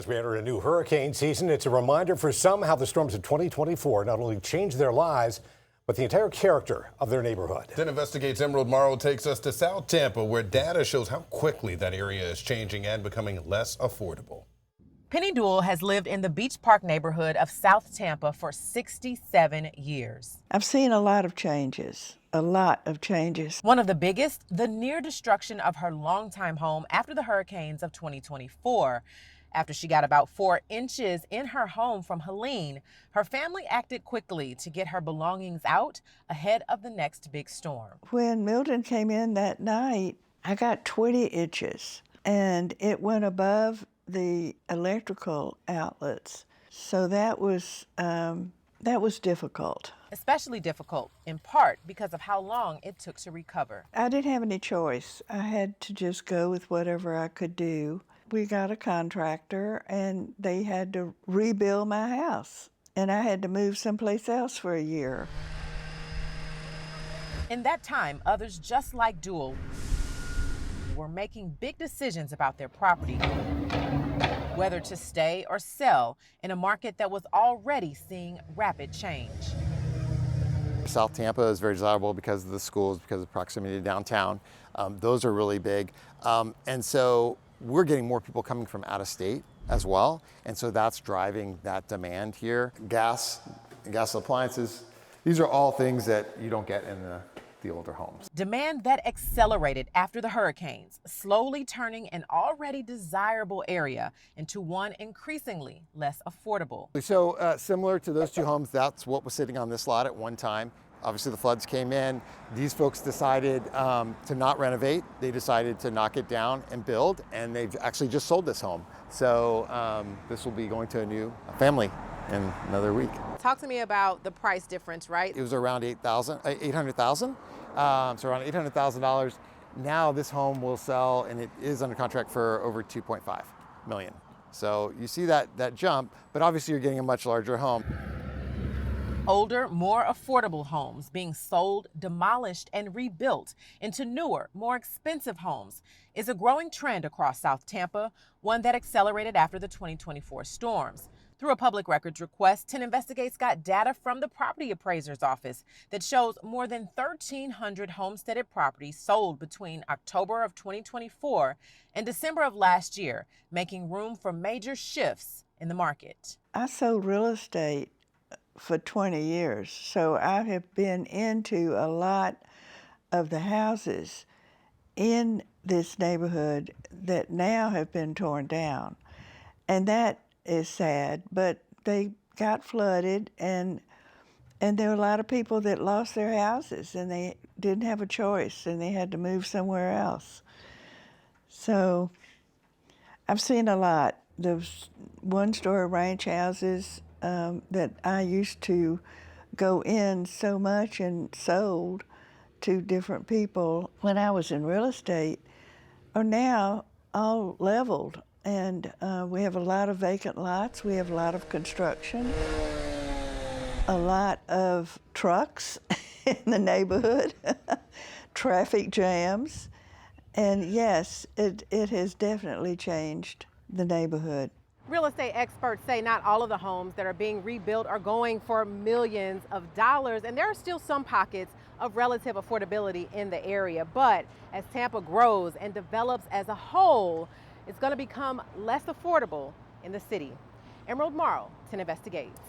As we enter a new hurricane season, it's a reminder for some how the storms of 2024 not only changed their lives, but the entire character of their neighborhood. 10 Investigates Emerald Morrow takes us to South Tampa, where data shows how quickly that area is changing and becoming less affordable. Penny Duell has lived in the Beach Park neighborhood of South Tampa for 67 years. I've seen a lot of changes. One of the biggest, the near destruction of her longtime home after the hurricanes of 2024. After she got about 4 inches in her home from Helene, her family acted quickly to get her belongings out ahead of the next big storm. When Milton came in that night, I got 20 inches, and it went above the electrical outlets. So that was difficult. Especially difficult, in part because of how long it took to recover. I didn't have any choice. I had to just go with whatever I could do. We got a contractor, and they had to rebuild my house, and I had to move someplace else for a year. In that time, others just like Duell were making big decisions about their property, whether to stay or sell in a market that was already seeing rapid change. South Tampa is very desirable because of the schools, because of proximity to downtown. Those are really big. And so we're getting more people coming from out of state as well. And so that's driving that demand here. Gas appliances, these are all things that you don't get in the older homes. Demand that accelerated after the hurricanes, slowly turning an already desirable area into one increasingly less affordable. So similar to those two homes, that's what was sitting on this lot at one time. Obviously the floods came in. These folks decided to not renovate. They decided to knock it down and build, and they've actually just sold this home. So this will be going to a new family in another week. Talk to me about the price difference, right? It was around $800,000. So around $800,000. Now this home will sell, and it is under contract for over $2.5 million. So you see that jump, but obviously you're getting a much larger home. Older, more affordable homes being sold, demolished, and rebuilt into newer, more expensive homes is a growing trend across South Tampa, one that accelerated after the 2024 storms. Through a public records request, 10 Investigates got data from the property appraiser's office that shows more than 1,300 homesteaded properties sold between October of 2024 and December of last year, making room for major shifts in the market. I sold real estate for 20 years, so I have been into a lot of the houses in this neighborhood that now have been torn down. And that is sad, but they got flooded, and there were a lot of people that lost their houses, and they didn't have a choice, and they had to move somewhere else. So I've seen a lot. Those one-story ranch houses that I used to go in so much and sold to different people when I was in real estate are now all leveled. And we have a lot of vacant lots. We have a lot of construction, a lot of trucks in the neighborhood, traffic jams. And yes, it has definitely changed the neighborhood. Real estate experts say not all of the homes that are being rebuilt are going for millions of dollars, and there are still some pockets of relative affordability in the area. But as Tampa grows and develops as a whole, it's going to become less affordable in the city. Emerald Morrow, 10 Investigates.